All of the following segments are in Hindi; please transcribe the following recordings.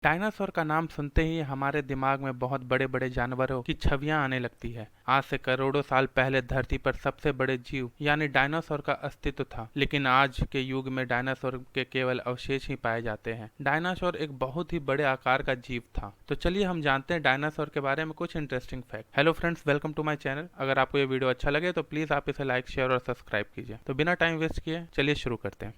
डायनासोर का नाम सुनते ही हमारे दिमाग में बहुत बड़े बड़े जानवरों की छवियां आने लगती है। आज से करोड़ों साल पहले धरती पर सबसे बड़े जीव यानी डायनासोर का अस्तित्व था, लेकिन आज के युग में डायनासोर के केवल अवशेष ही पाए जाते हैं। डायनासोर एक बहुत ही बड़े आकार का जीव था। तो चलिए हम जानते हैं डायनासोर के बारे में कुछ interesting fact. Hello friends, welcome to my channel. अगर आपको ये वीडियो अच्छा लगे तो प्लीज आप इसे लाइक, शेयर और सब्सक्राइब कीजिए। तो बिना टाइम वेस्ट किए चलिए शुरू करते हैं।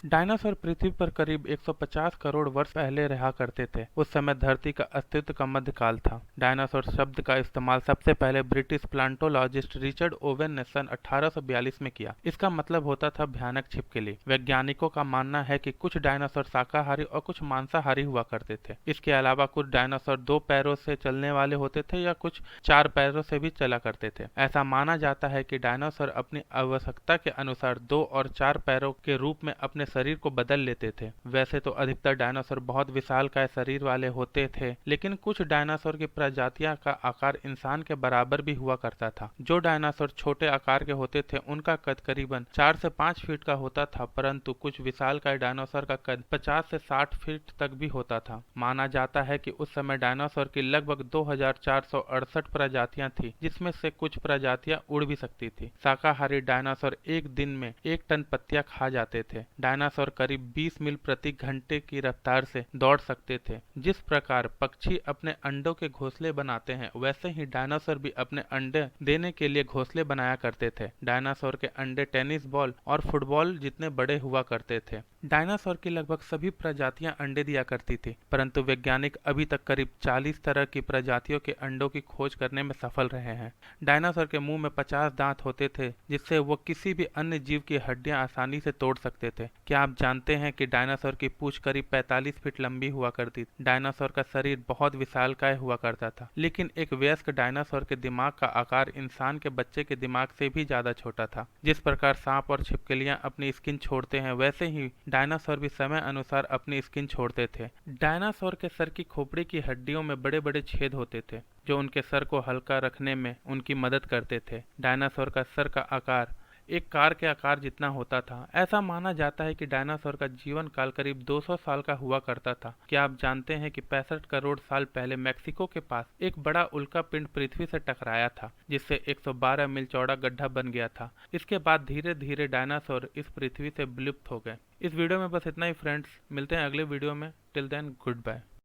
डायनासोर पृथ्वी पर करीब 150 करोड़ वर्ष पहले रहा करते थे। उस समय धरती का अस्तित्व का मध्यकाल था। डायनासोर शब्द का इस्तेमाल सबसे पहले ब्रिटिश प्लांटोलॉजिस्ट रिचर्ड ओवेन ने सन 1842 में किया। इसका मतलब होता था भयानक छिपकली। वैज्ञानिकों का मानना है कि कुछ डायनासोर शाकाहारी और कुछ मांसाहारी हुआ करते थे। इसके अलावा कुछ डायनासोर 2 पैरों से चलने वाले होते थे या कुछ 4 पैरों से भी चला करते थे। ऐसा माना जाता है कि डायनासोर अपनी आवश्यकता के अनुसार 2 और 4 पैरों के रूप में अपने शरीर को बदल लेते थे। वैसे तो अधिकतर डायनासोर बहुत विशालकाय शरीर वाले होते थे, लेकिन कुछ डायनासोर की प्रजातियां का आकार इंसान के बराबर भी हुआ करता था। जो डायनासोर छोटे आकार के होते थे उनका कद करीबन 4 से 5 फीट का होता था, परंतु कुछ विशालकाय डायनासोर का कद 50 से 60 फीट तक भी होता था। माना जाता है कि उस समय डायनासोर की लगभग 2468 प्रजातियां थी, जिसमें से कुछ प्रजातियां उड़ भी सकती थी। शाकाहारी डायनासोर एक दिन में 1 टन पत्तियां खा जाते थे। डायनासोर करीब 20 मील प्रति घंटे की रफ्तार से दौड़ सकते थे। जिस प्रकार पक्षी अपने अंडों के घोंसले बनाते हैं, वैसे ही डायनासोर भी अपने अंडे देने के लिए घोंसले बनाया करते थे। डायनासोर के अंडे टेनिस बॉल और फुटबॉल जितने बड़े हुआ करते थे। डायनासोर की लगभग सभी प्रजातियां अंडे दिया करती थी, परंतु वैज्ञानिक अभी तक करीब 40 तरह की प्रजातियों के अंडों की खोज करने में सफल रहे हैं। डायनासोर के मुंह में 50 दांत होते थे, जिससे वो किसी भी अन्य जीव की हड्डियां आसानी से तोड़ सकते थे। क्या आप जानते हैं कि डायनासोर की पूंछ करीब 45 फीट लंबी हुआ करती थी। डायनासोर का शरीर बहुत विशालकाय हुआ करता था, लेकिन एक वयस्क डायनासोर के दिमाग का आकार इंसान के बच्चे के दिमाग से भी ज्यादा छोटा था। जिस प्रकार सांप और छिपकलियां अपनी स्किन छोड़ते हैं, वैसे ही डायनासोर भी समय अनुसार अपनी स्किन छोड़ते थे। डायनासोर के सर की खोपड़ी की हड्डियों में बड़े बड़े छेद होते थे, जो उनके सर को हल्का रखने में उनकी मदद करते थे। डायनासोर का सर का आकार एक कार के आकार जितना होता था। ऐसा माना जाता है कि डायनासोर का जीवन काल करीब 200 साल का हुआ करता था। क्या आप जानते हैं कि 65 करोड़ साल पहले मैक्सिको के पास एक बड़ा उल्का पिंड पृथ्वी से टकराया था, जिससे 112 मील चौड़ा गड्ढा बन गया था। इसके बाद धीरे धीरे डायनासोर इस पृथ्वी से विलुप्त हो गए। इस वीडियो में बस इतना ही फ्रेंड्स, मिलते हैं अगले वीडियो में। Till then good bye.